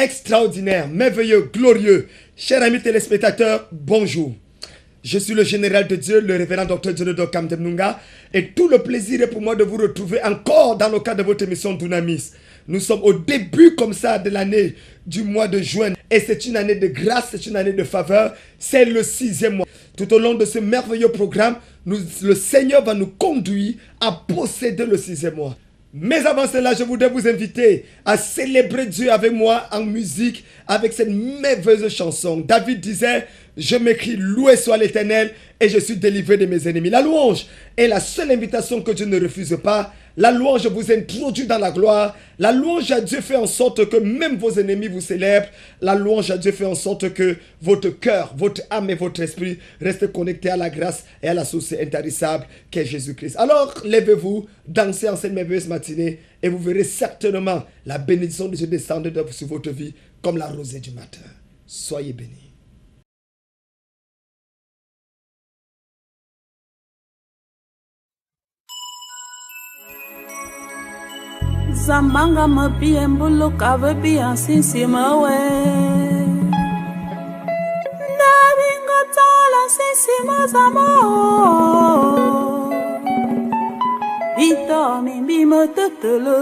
extraordinaire, merveilleux, glorieux. Chers amis téléspectateurs, bonjour. Je suis le général de Dieu, le révérend Dr Djonodo Kamdemnunga, et tout le plaisir est pour moi de vous retrouver encore dans le cadre de votre émission Dunamis. Nous sommes au début comme ça de l'année du mois de juin, et c'est une année de grâce, c'est une année de faveur, c'est le 6e mois. Tout au long de ce merveilleux programme, le Seigneur va nous conduire à posséder le 6e mois. Mais avant cela, je voudrais vous inviter à célébrer Dieu avec moi en musique, avec cette merveilleuse chanson. David disait, je m'écris, loué soit l'Éternel, et je suis délivré de mes ennemis. La louange est la seule invitation que Dieu ne refuse pas. La louange vous introduit dans la gloire. La louange à Dieu fait en sorte que même vos ennemis vous célèbrent. La louange à Dieu fait en sorte que votre cœur, votre âme et votre esprit restent connectés à la grâce et à la source intarissable qu'est Jésus-Christ. Alors, levez-vous, dansez en cette merveilleuse matinée et vous verrez certainement la bénédiction de Dieu descendre sur votre vie comme la rosée du matin. Soyez bénis. Zamanga mapie mbulu kave bia sinsi mawe Nabinga tala sinsi mazamo Vita mimbi matetele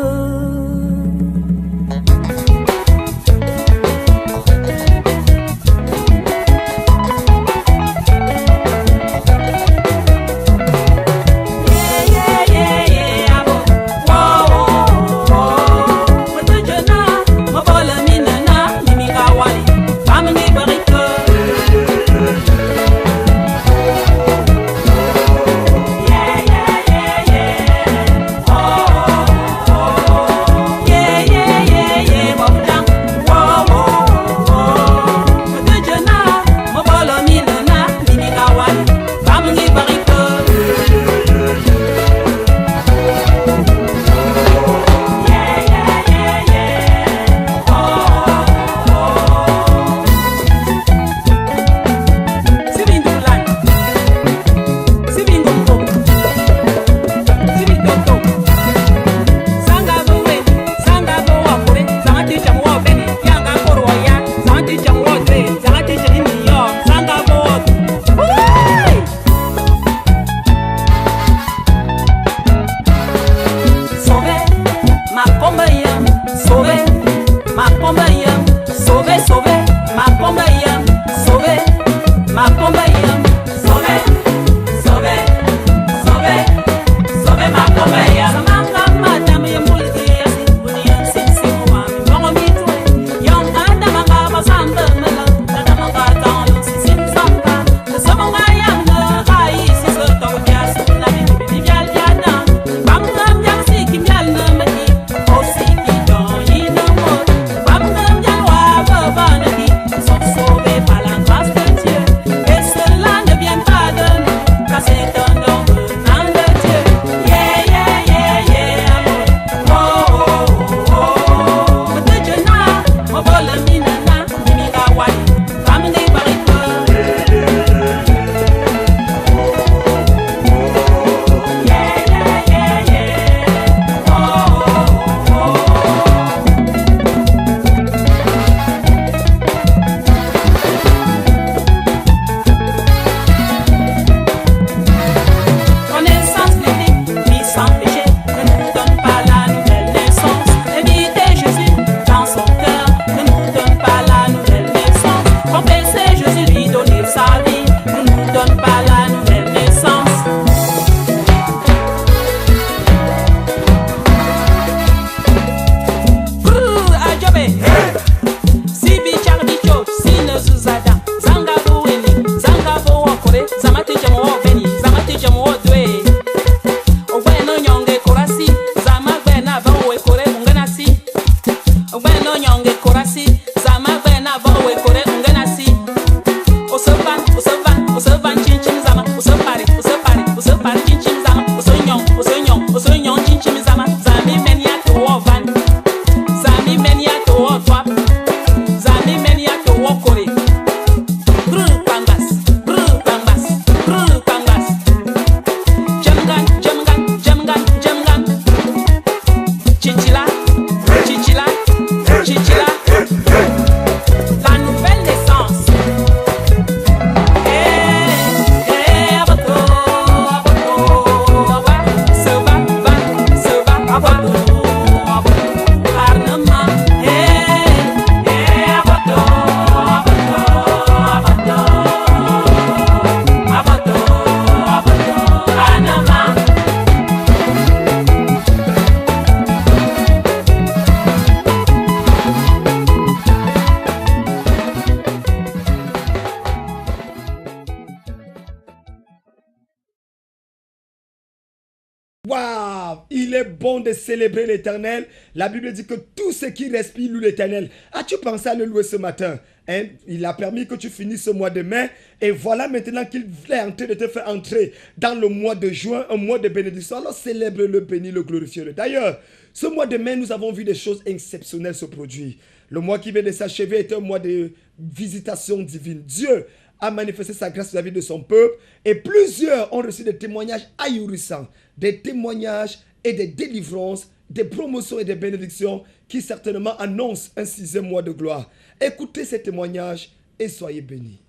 il est bon de célébrer l'Éternel. La Bible dit que tout ce qui respire loue l'Éternel. As-tu pensé à le louer ce matin? Hein? Il a permis que tu finisses ce mois de mai. Et voilà maintenant qu'il est en train de te faire entrer dans le mois de juin, un mois de bénédiction. Alors célèbre-le, bénis-le, glorifie-le. D'ailleurs, ce mois de mai, nous avons vu des choses exceptionnelles se produire. Le mois qui vient de s'achever était un mois de visitation divine. Dieu a manifesté sa grâce sur la vie de son peuple et plusieurs ont reçu des témoignages ahurissants, des témoignages et des délivrances, des promotions et des bénédictions qui certainement annoncent un 6e mois de gloire. Écoutez ces témoignages et soyez bénis.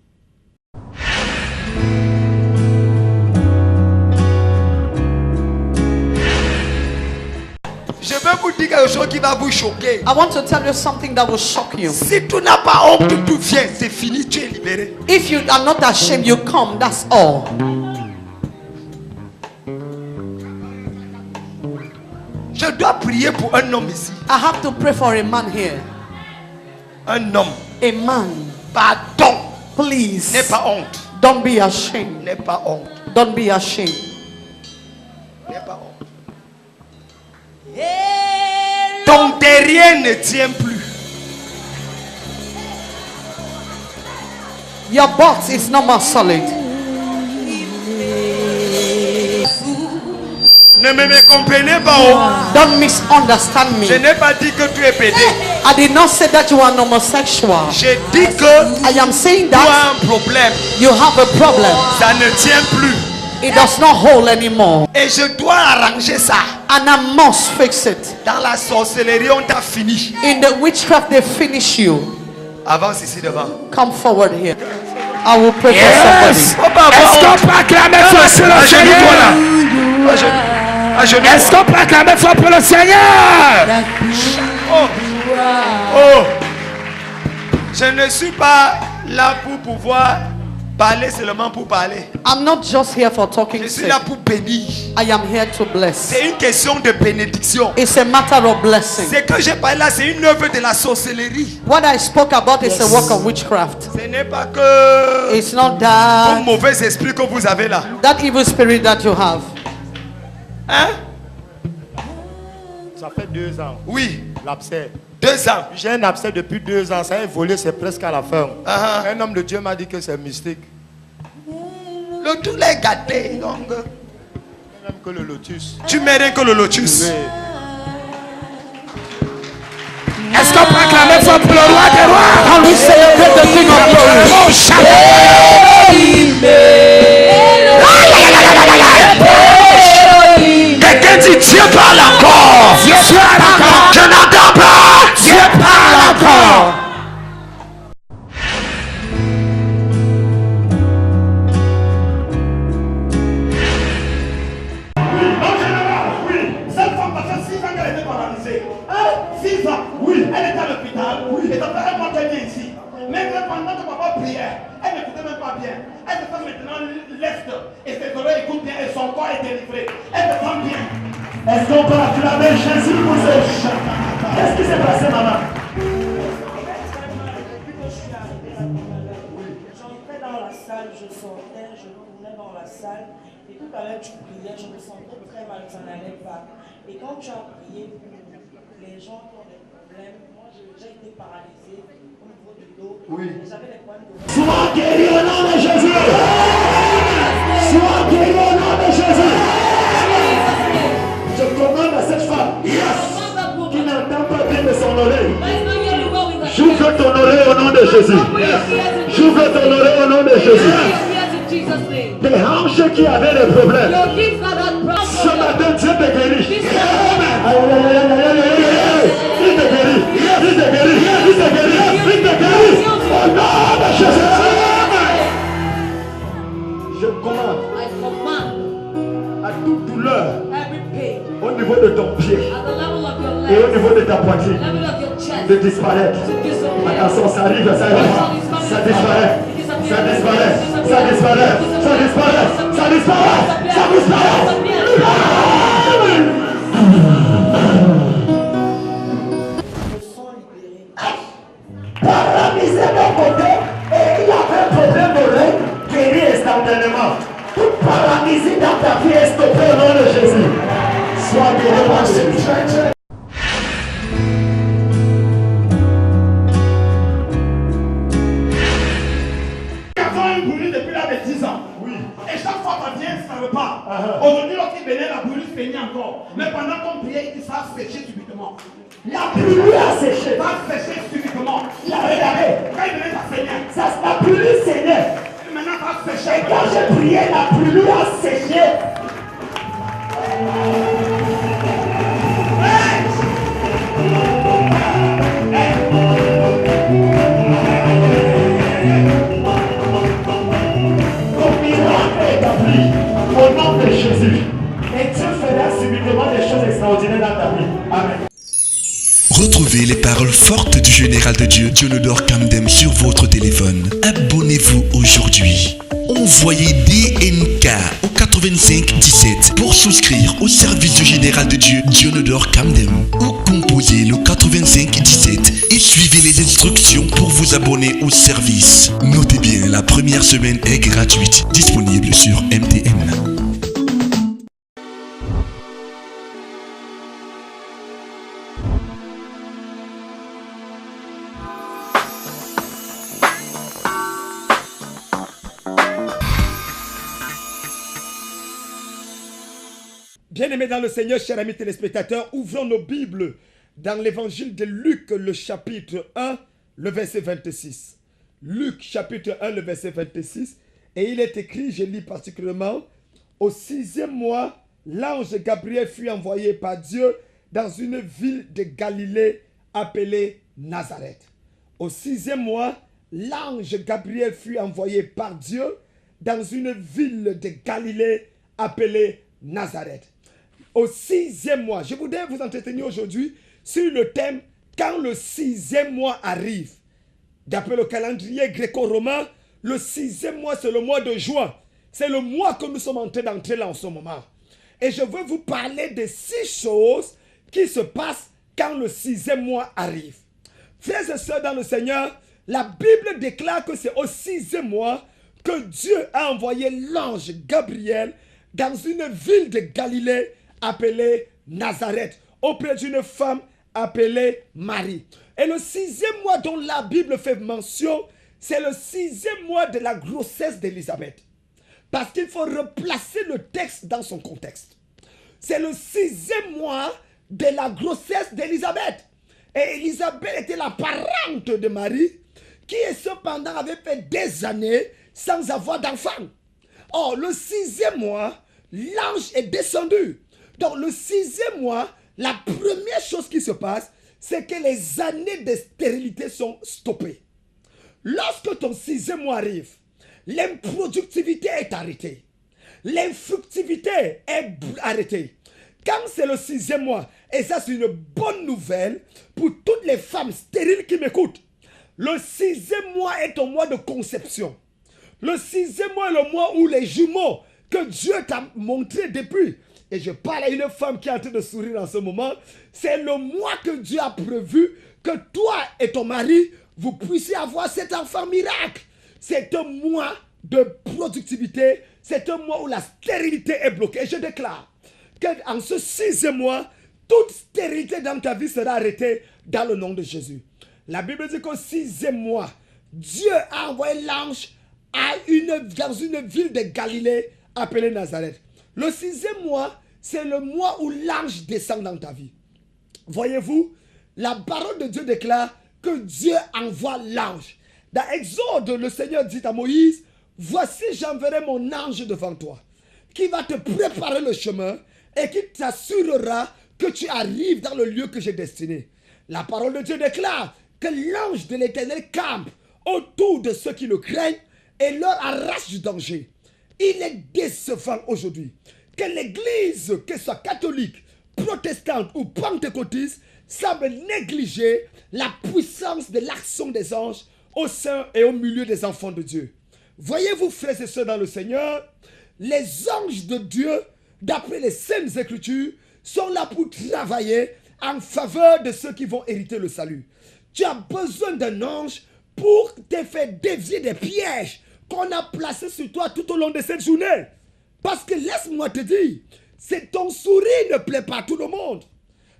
Je veux vous dire quelque chose qui va vous choquer. I want to tell you something that will shock you. Si tu n'as pas honte, tu viens, c'est fini, tu es libéré. If you are not ashamed, you come, that's all. Je dois prier pour un homme ici. I have to pray for a man here. Un homme. A man. Pardon. Please. N'aie pas honte. Don't be ashamed. N'aie pas honte. Don't be ashamed. N'aie pas honte. Ton derrière ne tient plus. Your box is no more solid. Ne me comprenez pas. Oh. Don't misunderstand me. Je n'ai pas dit que tu es pédé. I did not say that you are homosexual. J'ai dit que I am saying tu as that un problème. you have a problem. Ça ne tient plus. It does not hold anymore. Et je dois arranger ça. And I must fix it. Dans la sorcellerie, on t'a fini. In the witchcraft, they finish you. Avance ici devant. Come forward here. I will pray for somebody. Est-ce qu'on peut acclamer fort sur le Seigneur? Est-ce qu'on peut acclamer fort pour le Seigneur? Oh. Je ne suis pas là pour pouvoir parler seulement pour parler. I'm not just here for talking Je suis sake. là pour bénir. I am here to bless. C'est une question de bénédiction. It's a matter of blessing. Ce que j'ai parlé là, c'est une œuvre de la sorcellerie. What I spoke about is a work of witchcraft. Ce n'est pas que It's not un that mauvais esprit que vous avez là. that evil spirit that you have. Hein? Ça fait 2 ans. Oui, L'abcès. 2 ans. J'ai un abcès depuis 2 ans. Ça a évolué, c'est presque à la fin. Uh-huh. Un homme de Dieu m'a dit que c'est mystique. Le tout est gâté. Donc, Même que le lotus. tu mets rien que le lotus. Oui. Est-ce qu'on peut acclamer fort pour le roi des rois? Can we celebrate the King of Glory? Quelqu'un dit Dieu parle encore. Dieu parle encore. Je n'entends pas. Dieu parle encore. Cette femme, ça fait 6 ans qu'elle était paralysée. 6 ans. Oui. Elle était à l'hôpital. Oui. Et ça fait un mois qu'elle vient ici. Même pendant que papa priait, elle n'écoutait même pas bien. Elle se sent maintenant leste. Et ses oreilles écoutent bien et son corps est délivré. Elle se sent bien. Est-ce qu'on peut acclamer Jésus pour ce chant? Qu'est-ce qui s'est passé, maman? J'entrais dans la salle, je sortais, je tournais dans la salle. Et tout à l'heure, tu priais, je me sentais très mal, ça n'allait pas. Et quand tu as prié pour les gens qui ont des problèmes, moi j'ai été paralysée au niveau du dos. Oui. J'avais des problèmes de... Sois guéri au nom de Jésus. Sois guéri au nom de Jésus. Je commande à cette femme qui n'entend pas bien de son oreille. J'ouvre ton oreille au nom de Jésus. J'ouvre ton oreille au nom de Jésus. Des hanches qui avaient des problèmes. Ce matin, Dieu te guérit. Il te guérit. Il te guérit. Il te guérit. Il te guérit. Au nom de Jésus. Je commande à toute douleur au niveau de ton pied et au niveau de ta poitrine de disparaître. Attention, ça arrive, ça arrive. Ça disparaît. Ça disparaît. Ça disparaît. Ça disparaît. Ça disparaît. Ça disparaît. Paralysé d'un côté et il y avait un problème d'oreille guéri instantanément. Toute paralysie dans ta vie est stoppée au nom de Jésus. Sois Depuis l'âge de 10 ans. Oui. Et chaque fois qu'on vient, ça ne veut pas. Aujourd'hui, lorsqu'il venait, la brûlure peignait encore. Mais pendant qu'on priait, il s'est séché subitement. La brûlure a séché. Ça a séché subitement. La regardez. Quand il venait, ça saignait. La brûlure saignait. Maintenant, ça a séché. Et quand j'ai prié, la brûlure a séché. Au nom de Jésus. Et Dieu fera subitement des choses extraordinaires dans ta vie. Amen. Retrouvez les paroles fortes du général de Dieu, Dionodore Kamdem, sur votre téléphone. Abonnez-vous aujourd'hui. Envoyez DNK au 85 17 pour souscrire au service du général de Dieu, Dionodore Kamdem. Ou composez le 85 17 et suivez les instructions pour vous abonner au service. Notez bien, la première semaine est gratuite, disponible sur MTN. Bien-aimés dans le Seigneur, chers amis téléspectateurs, ouvrons nos Bibles dans l'évangile de Luc, le chapitre 1, le verset 26. Luc, chapitre 1, le verset 26. Et il est écrit, je lis particulièrement, au 6e mois, l'ange Gabriel fut envoyé par Dieu dans une ville de Galilée appelée Nazareth. Au 6e mois, l'ange Gabriel fut envoyé par Dieu dans une ville de Galilée appelée Nazareth. Au 6e mois, je voudrais vous entretenir aujourd'hui sur le thème « Quand le 6e mois arrive ». D'après le calendrier gréco-romain, le 6e mois, c'est le mois de juin. C'est le mois que nous sommes en train d'entrer là en ce moment. Et je veux vous parler de 6 choses qui se passent quand le 6e mois arrive. Frères et sœurs dans le Seigneur, la Bible déclare que c'est au 6e mois que Dieu a envoyé l'ange Gabriel dans une ville de Galilée appelée Nazareth, auprès d'une femme appelée Marie. Et le 6e mois dont la Bible fait mention, c'est le 6e mois de la grossesse d'Élisabeth. Parce qu'il faut replacer le texte dans son contexte. C'est le 6e mois de la grossesse d'Élisabeth. Et Élisabeth était la parente de Marie, qui cependant avait fait des années sans avoir d'enfant. Or, le 6e mois, l'ange est descendu. Donc, le 6e mois, la première chose qui se passe, c'est que les années de stérilité sont stoppées. Lorsque ton 6e mois arrive, l'improductivité est arrêtée. L'infructivité est arrêtée. Quand c'est le 6e mois, et ça c'est une bonne nouvelle pour toutes les femmes stériles qui m'écoutent, le 6e mois est un mois de conception. Le 6e mois est le mois où les jumeaux que Dieu t'a montré depuis, et je parle à une femme qui est en train de sourire en ce moment, c'est le mois que Dieu a prévu que toi et ton mari, vous puissiez avoir cet enfant miracle. C'est un mois de productivité, c'est un mois où la stérilité est bloquée. Et je déclare qu'en ce 6e mois, toute stérilité dans ta vie sera arrêtée dans le nom de Jésus. La Bible dit qu'au 6e mois, Dieu a envoyé l'ange dans une ville de Galilée appelée Nazareth. Le 6e mois, c'est le mois où l'ange descend dans ta vie. Voyez-vous, la parole de Dieu déclare que Dieu envoie l'ange. Dans Exode, le Seigneur dit à Moïse, « Voici, j'enverrai mon ange devant toi, qui va te préparer le chemin et qui t'assurera que tu arrives dans le lieu que j'ai destiné. » La parole de Dieu déclare que l'ange de l'Éternel campe autour de ceux qui le craignent et leur arrache du danger. Il est décevant aujourd'hui que l'Église, qu'elle soit catholique, protestante ou pentecôtiste, semble négliger la puissance de l'action des anges au sein et au milieu des enfants de Dieu. Voyez-vous, frères et sœurs dans le Seigneur, les anges de Dieu, d'après les Saintes Écritures, sont là pour travailler en faveur de ceux qui vont hériter le salut. Tu as besoin d'un ange pour te faire dévier des pièges qu'on a placés sur toi tout au long de cette journée. Parce que laisse-moi te dire, C'est ton sourire ne plaît pas à tout le monde.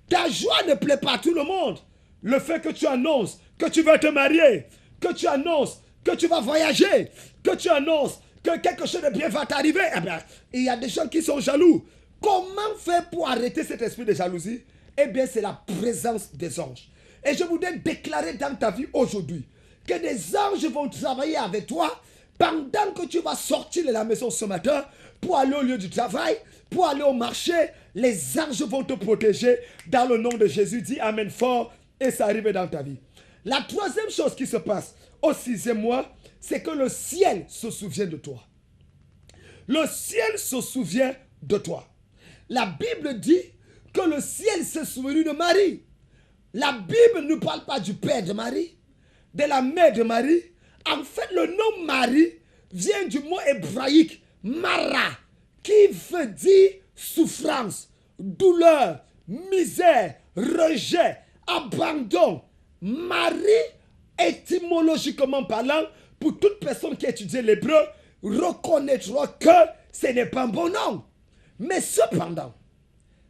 Ta joie ne plaît pas à tout le monde. Le fait que tu annonces que tu vas te marier, que tu annonces que tu vas voyager, que tu annonces que quelque chose de bien va t'arriver, eh bien, il y a des gens qui sont jaloux. Comment faire pour arrêter cet esprit de jalousie? Eh bien, c'est la présence des anges. Et je voudrais déclarer dans ta vie aujourd'hui que des anges vont travailler avec toi pendant que tu vas sortir de la maison ce matin pour aller au lieu du travail, pour aller au marché. Les anges vont te protéger dans le nom de Jésus. Dis Amen fort et ça arrive dans ta vie. La troisième chose qui se passe au 6e mois, c'est que le ciel se souvient de toi. Le ciel se souvient de toi. La Bible dit que le ciel s'est souvenu de Marie. La Bible ne parle pas du père de Marie, de la mère de Marie. En fait, le nom Marie vient du mot hébraïque Mara, qui veut dire souffrance, douleur, misère, rejet, abandon. Marie, étymologiquement parlant, pour toute personne qui étudie l'hébreu, reconnaîtra que ce n'est pas un bon nom. Mais cependant,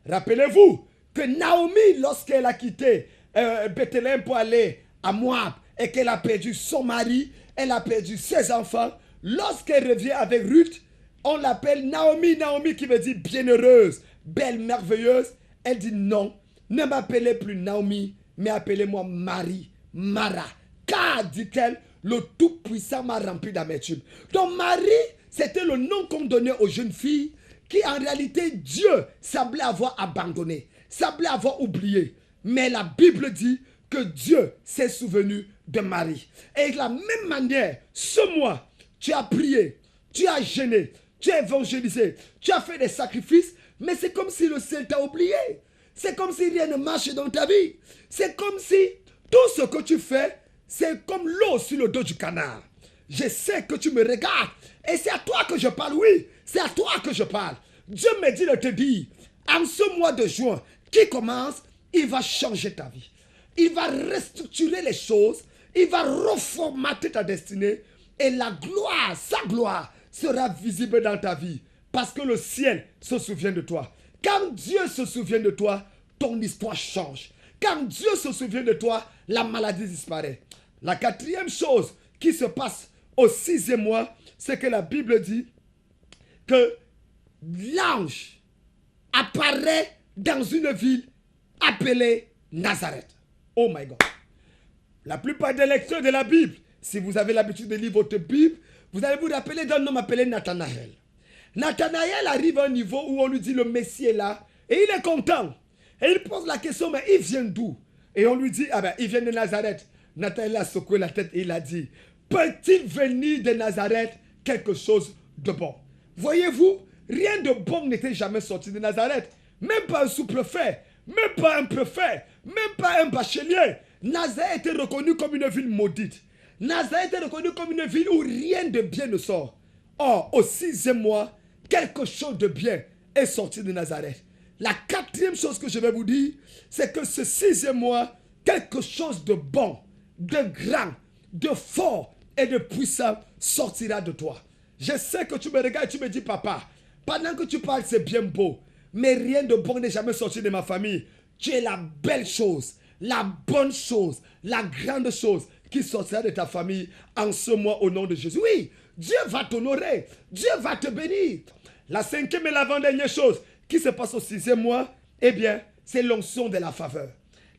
rappelez-vous que Naomi, lorsqu'elle a quitté Bethléem pour aller à Moab et qu'elle a perdu son mari, elle a perdu ses enfants, lorsqu'elle revient avec Ruth, on l'appelle Naomi, Naomi qui veut dire bienheureuse, belle, merveilleuse. Elle dit non, ne m'appelez plus Naomi, mais appelez-moi Marie, Mara. Car, dit-elle, le Tout-Puissant m'a rempli d'amertume. Donc Marie, c'était le nom qu'on donnait aux jeunes filles qui en réalité Dieu semblait avoir abandonné, semblait avoir oublié. Mais la Bible dit que Dieu s'est souvenu de Marie. Et de la même manière, ce mois, tu as prié, tu as jeûné, tu as évangélisé, tu as fait des sacrifices, mais c'est comme si le ciel t'a oublié. C'est comme si rien ne marche dans ta vie. C'est comme si tout ce que tu fais, c'est comme l'eau sur le dos du canard. Je sais que tu me regardes. Et c'est à toi que je parle, oui. C'est à toi que je parle. Dieu me dit de te dire, en ce mois de juin qui commence, il va changer ta vie. Il va restructurer les choses. Il va reformater ta destinée. Et la gloire, sa gloire, sera visible dans ta vie. Parce que le ciel se souvient de toi. Quand Dieu se souvient de toi, ton histoire change. Quand Dieu se souvient de toi, la maladie disparaît. La quatrième chose qui se passe au 6e mois, c'est que la Bible dit que l'ange apparaît dans une ville appelée Nazareth. Oh my God. La plupart des lecteurs de la Bible, si vous avez l'habitude de lire votre Bible, vous allez vous rappeler d'un homme appelé Nathanaël. Nathanaël arrive à un niveau où on lui dit le Messie est là et il est content. Et il pose la question, mais il vient d'où? Et on lui dit, ah ben il vient de Nazareth. Nathanaël a secoué la tête et il a dit, peut-il venir de Nazareth quelque chose de bon? Voyez-vous, rien de bon n'était jamais sorti de Nazareth. Même pas un sous-préfet, même pas un préfet, même pas un bachelier. Nazareth était reconnu comme une ville maudite. Nazareth était reconnu comme une ville où rien de bien ne sort. Or, au 6e mois, quelque chose de bien est sorti de Nazareth. La quatrième chose que je vais vous dire, c'est que ce 6e mois, quelque chose de bon, de grand, de fort et de puissant sortira de toi. Je sais que tu me regardes et tu me dis, papa, pendant que tu parles, c'est bien beau, mais rien de bon n'est jamais sorti de ma famille. Tu es la belle chose, la bonne chose, la grande chose qui sortira de ta famille en ce mois au nom de Jésus. Oui, Dieu va t'honorer, Dieu va te bénir. La 5e et l'avant-dernière chose qui se passe au 6e mois, eh bien, c'est l'onction de la faveur.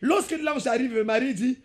Lorsque l'ange arrive, Marie dit,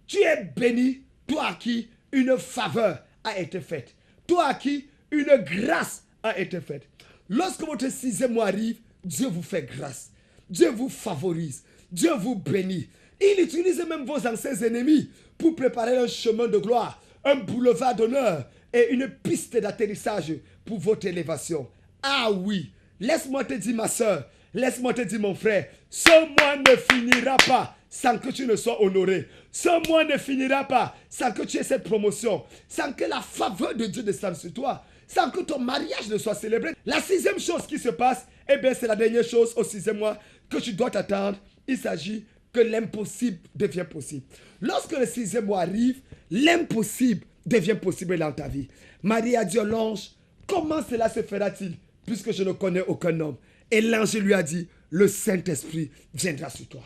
tu es béni, toi à qui une faveur a été faite. Toi à qui une grâce a été faite. Lorsque votre 6e mois arrive, Dieu vous fait grâce. Dieu vous favorise. Dieu vous bénit. Il utilise même vos anciens ennemis pour préparer un chemin de gloire, un boulevard d'honneur et une piste d'atterrissage pour votre élévation. Ah oui, laisse-moi te dire ma soeur, laisse-moi te dire mon frère, ce mois ne finira pas sans que tu ne sois honoré. Ce mois ne finira pas sans que tu aies cette promotion, sans que la faveur de Dieu descende sur toi, sans que ton mariage ne soit célébré. La 6e chose qui se passe, eh bien c'est la dernière chose au 6e mois que tu dois t'attendre. Il s'agit que l'impossible devient possible. Lorsque le 6e mois arrive, l'impossible devient possible dans ta vie. Marie a dit à l'ange, comment cela se fera-t-il puisque je ne connais aucun homme? Et l'ange lui a dit, le Saint-Esprit viendra sur toi.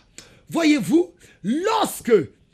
Voyez-vous, lorsque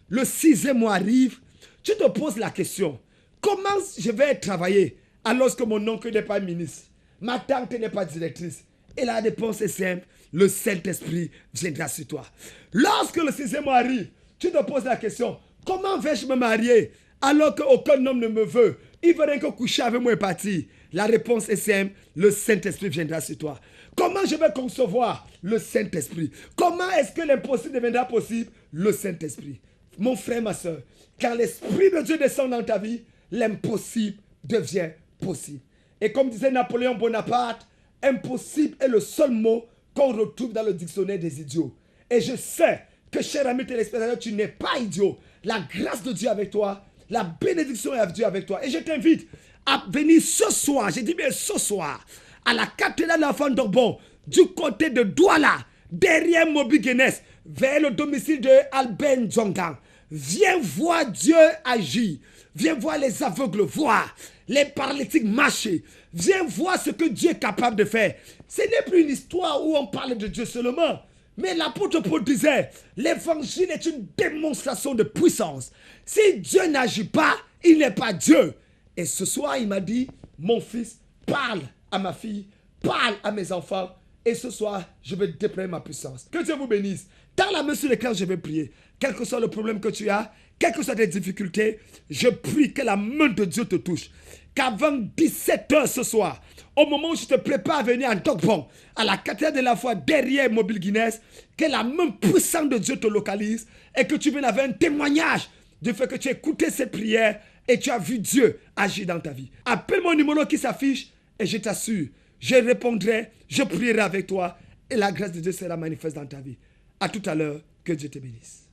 le 6e mois arrive, tu te poses la question, comment je vais travailler alors que mon oncle n'est pas ministre, ma tante n'est pas directrice? Et la réponse est simple, le Saint-Esprit viendra sur toi. Lorsque le 6e mois arrive, tu te poses la question, comment vais-je me marier alors qu'aucun homme ne me veut? Il veut rien que coucher avec moi et partir. La réponse est simple, le Saint-Esprit viendra sur toi. Comment je vais concevoir? Le Saint-Esprit. Comment est-ce que l'impossible deviendra possible? Le Saint-Esprit. Mon frère, ma soeur, quand l'Esprit de Dieu descend dans ta vie, l'impossible devient possible. Et comme disait Napoléon Bonaparte, impossible est le seul mot qu'on retrouve dans le dictionnaire des idiots. Et je sais que, cher ami téléspectateur, tu n'es pas idiot. La grâce de Dieu avec toi, la bénédiction de Dieu avec toi. Et je t'invite à venir ce soir, j'ai dit bien ce soir, à la cathédrale d'Enfants d'Orbon, du côté de Douala, derrière Moby Guinness, vers le domicile de Albert Njongang. Viens voir Dieu agir. Viens voir les aveugles voir, les paralytiques marcher. Viens voir ce que Dieu est capable de faire. Ce n'est plus une histoire où on parle de Dieu seulement. Mais l'apôtre Paul disait, l'évangile est une démonstration de puissance. Si Dieu n'agit pas, il n'est pas Dieu. Et ce soir, il m'a dit, mon fils, parle à ma fille, parle à mes enfants. Et ce soir, je vais déployer ma puissance. Que Dieu vous bénisse. Dans la main sur laquelle je vais prier, quel que soit le problème que tu as, quelles que soient tes difficultés, je prie que la main de Dieu te touche. Qu'avant 17h ce soir, au moment où je te prépare à venir en Dogbon, à la cathédrale de la foi derrière Mobile Guinness, que la main puissante de Dieu te localise et que tu viennes avec un témoignage du fait que tu as écouté cette prière et tu as vu Dieu agir dans ta vie. Appelle mon numéro qui s'affiche et je t'assure, je répondrai, je prierai avec toi et la grâce de Dieu sera manifeste dans ta vie. À tout à l'heure, que Dieu te bénisse.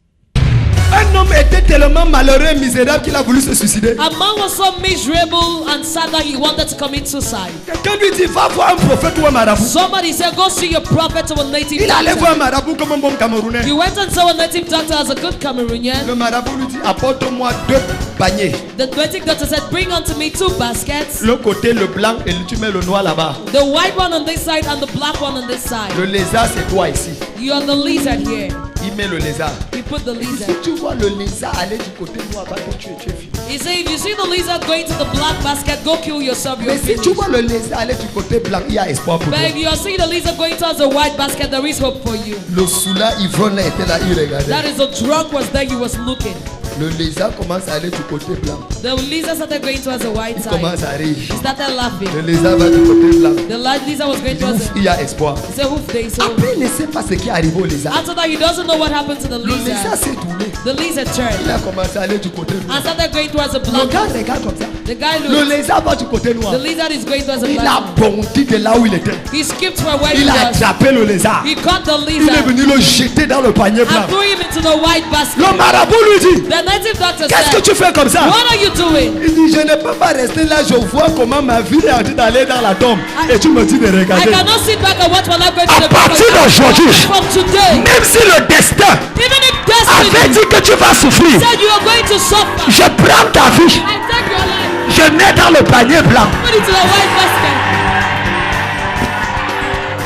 Un homme était tellement malheureux et misérable qu'il a voulu se suicider. A man was so miserable and sad that he wanted to commit suicide. Quelqu'un lui dit, va voir un prophète ou un marabout. Somebody said, go see your prophet or a native Il allait doctor. voir un marabout comme un bon Camerounais. He went and saw a native doctor as a good Cameroonian. Le marabout lui dit, apporte-moi 2 paniers. The native doctor said, bring unto me 2 baskets. Le côté le blanc et tu mets le noir là-bas. The white one on this side and the black one on this side. Le lézard c'est toi ici. You are the lizard here. Il met le lézard. He put the lizard. Si tu vois le lézard aller du côté noir, va te tuer, tu es fini. He said, if you see the lizard going to the black basket, go kill yourself. You're Mais si tu vois le lézard aller du côté blanc, il y a espoir pour toi. But if you are seeing the lizard going towards the white basket, there is hope for you. Le soula ivrogne là était là, il regardait. That is, the drunk was there, he was looking. Le lézard commence à aller du côté blanc. The lizard started going towards the white Il side. commence à rire. He started laughing. Le lézard va du côté blanc. The lizard was going towards Il y a espoir. He said, hoof day. So Après, il ne sait pas ce qui arrive au lézard. after that, he doesn't know what happened to the Le lézard lizard. s'est tourné. The lizard Il turned a commencé à aller du côté and blanc. started going towards the Le black. gars regarde comme ça. The guy Le looked. lézard va du côté noir. The lizard is going towards the Il a black. bondi de là où il était. He skipped from where he Il a was. attrapé le lézard. He caught the Il est lizard venu le jeter dans le panier blanc. and threw him into the white basket. Le marabout lui dit, The native doctor qu'est-ce que said, tu fais comme ça? what are you doing? Il dit, je ne peux pas rester là, je vois comment ma vie est en train d'aller dans la tombe. Et tu me dis de I regarder. cannot sit back and watch my life going to À the partir d'aujourd'hui, From today, même si le destin even if avait destiny dit que tu vas souffrir, said you are going to suffer, je prends ta vie, I take your life, je mets dans le panier blanc, put it to the white basket.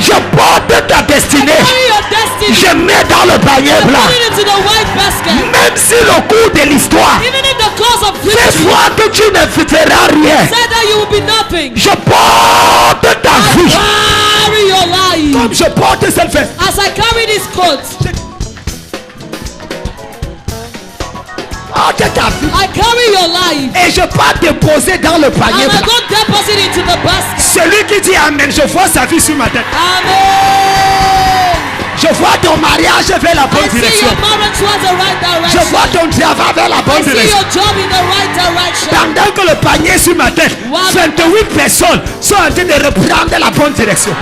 je porte ta destinée, Carry your destiny, je mets dans le panier blanc. put it into the white basket. Même si le cours de l'histoire Even if the cause of fait history voir que tu ne feras rien, said that you will be nothing, je porte ta vie. carry your life. Comme je porte cette fête, As I carry this coat, porte ta vie. I carry your life, Et je pars déposer dans le panier and I blanc. go deposit into the basket. Celui qui dit Amen, je vois sa vie sur ma tête. Amen. Je vois ton mariage vers la bonne I see direction. your marriage towards the right Je direction. vois ton travail vers la I bonne see direction. your job in the right direction. Pendant que le panier est sur ma tête, Wow. 28 personnes sont en train de reprendre la bonne direction.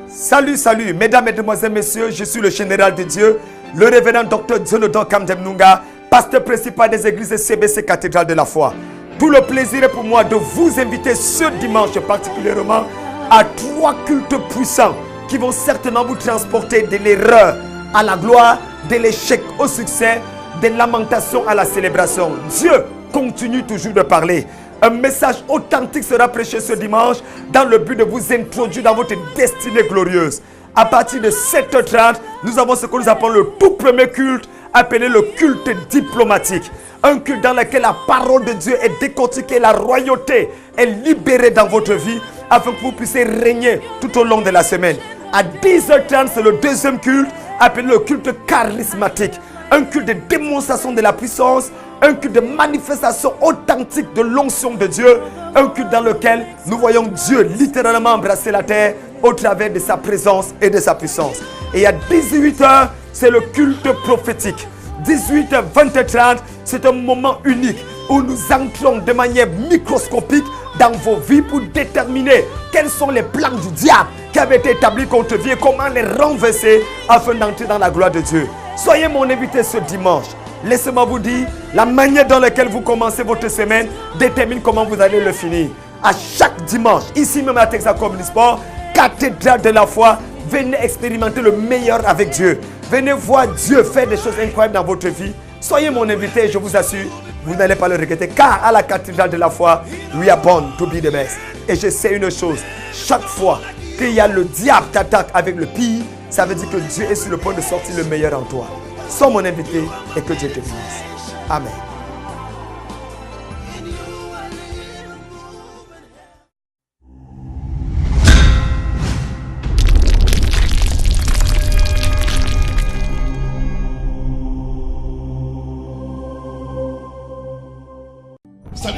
Salut, salut, mesdames, mesdemoiselles, messieurs, je suis le général de Dieu, le révérend docteur Dionodor Kamdem Nunga, pasteur principal des églises de CBC Cathédrale de la Foi. Tout le plaisir est pour moi de vous inviter ce dimanche particulièrement à 3 cultes puissants qui vont certainement vous transporter de l'erreur à la gloire, de l'échec au succès, des lamentations à la célébration. Dieu continue toujours de parler. Un message authentique sera prêché ce dimanche dans le but de vous introduire dans votre destinée glorieuse. À partir de 7h30, nous avons ce que nous appelons le tout premier culte, appelé le culte diplomatique. Un culte dans lequel la parole de Dieu est décortiquée, la royauté est libérée dans votre vie afin que vous puissiez régner tout au long de la semaine. À 10h30, c'est le deuxième culte, appelé le culte charismatique. Un culte de démonstration de la puissance, un culte de manifestation authentique de l'onction de Dieu, un culte dans lequel nous voyons Dieu littéralement embrasser la terre au travers de sa présence et de sa puissance. Et à 18h, c'est le culte prophétique. 18h, 20h30, c'est un moment unique où nous entrons de manière microscopique dans vos vies pour déterminer quels sont les plans du diable qui avaient été établis contre vous et comment les renverser afin d'entrer dans la gloire de Dieu. Soyez mon invité ce dimanche. Laissez-moi vous dire, la manière dans laquelle vous commencez votre semaine détermine comment vous allez le finir. À chaque dimanche, ici même à Texas Omnisport, cathédrale de la foi, venez expérimenter le meilleur avec Dieu. Venez voir Dieu faire des choses incroyables dans votre vie. Soyez mon invité et je vous assure, vous n'allez pas le regretter. Car à la cathédrale de la foi, we are born to be the best. Et je sais une chose, chaque fois qu'il y a le diable t'attaque avec le pire, ça veut dire que Dieu est sur le point de sortir le meilleur en toi. Sois mon invité et que Dieu te bénisse. Amen.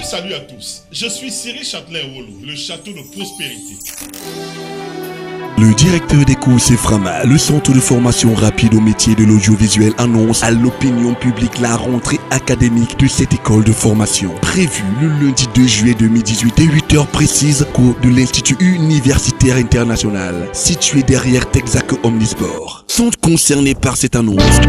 Salut à tous, je suis Cyril Châtelain-Wolo, le château de prospérité. Le directeur des cours Frama, le centre de formation rapide au métier de l'audiovisuel, annonce à l'opinion publique la rentrée académique de cette école de formation. Prévue le lundi 2 juillet 2018 dès 8h précises, cours de l'Institut universitaire international, situé derrière Texas Omnisport. Sont concernés par cette annonce.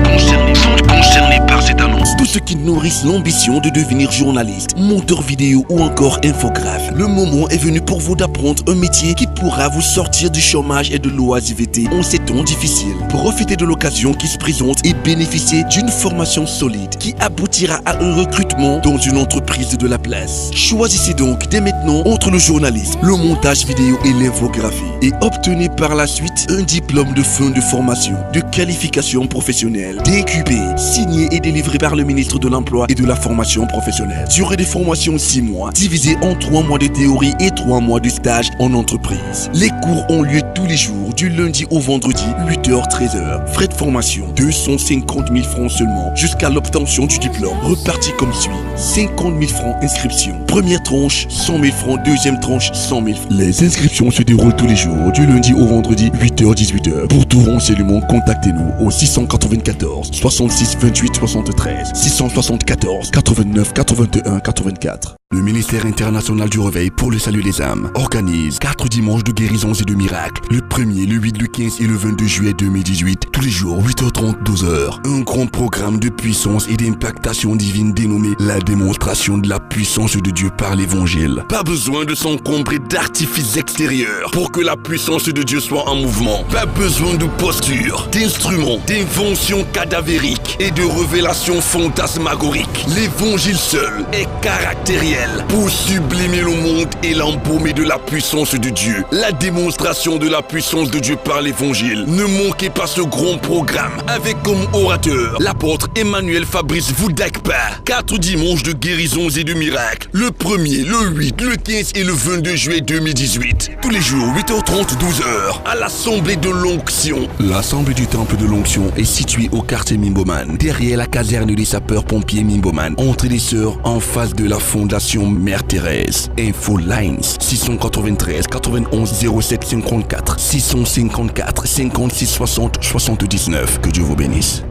Tous ceux qui nourrissent l'ambition de devenir journaliste, monteur vidéo ou encore infographe. Le moment est venu pour vous d'apprendre un métier qui pourra vous sortir du chômage et de l'oisiveté en ces temps difficiles. Profitez de l'occasion qui se présente et bénéficiez d'une formation solide qui aboutira à un recrutement dans une entreprise de la place. Choisissez donc dès maintenant entre le journalisme, le montage vidéo et l'infographie et obtenez par la suite un diplôme de fin de formation, de qualification professionnelle, DQP, signé et délivré par le ministre de l'Emploi et de la Formation professionnelle. Durée de formation 6 mois, divisée en 3 mois de théorie et 3 mois de stage en entreprise. Les cours ont lieu tous les jours, du lundi au vendredi, 8h-13h. Frais de formation, 250 000 francs seulement, jusqu'à l'obtention du diplôme. Reparti comme suit. 50 000 francs inscription. Première tranche, 100 000 francs. Deuxième tranche, 100 000 francs. Les inscriptions se déroulent tous les jours, du lundi au vendredi, 8h-18h. Pour tout renseignement, contactez-nous au 694 66 28 73 674 89 81 84. Le ministère international du réveil pour le salut des âmes organise 4 dimanches de guérisons et de miracles. Le 1er, le 8, le 15 et le 22 juillet 2018. Tous les jours, 8h30, 12h. Un grand programme de puissance et d'impactation divine dénommé la démonstration de la puissance de Dieu par l'évangile. Pas besoin de s'encombrer d'artifices extérieurs pour que la puissance de Dieu soit en mouvement. Pas besoin de posture, d'instruments, d'inventions cadavériques et de révélations fantasmagoriques. L'évangile seul est caractériel pour sublimer le monde et l'embaumer de la puissance de Dieu. La démonstration de la puissance de Dieu par l'évangile. Ne manquez pas ce grand programme avec comme orateur l'apôtre Emmanuel Fabrice Voudakpa. 4 dimanches de guérisons et de miracles. Le 1er, le 8, le 15 et le 22 juillet 2018. Tous les jours, 8h30, 12h, à l'Assemblée de l'Onction. L'Assemblée du Temple de l'Onction est située au quartier Mimboman, derrière la caserne des sapeurs-pompiers Mimboman, entrée des Sœurs en face de la fondation Mère Thérèse. Info Lines 693 91 07 54 654 56 60 79. Que Dieu vous bénisse.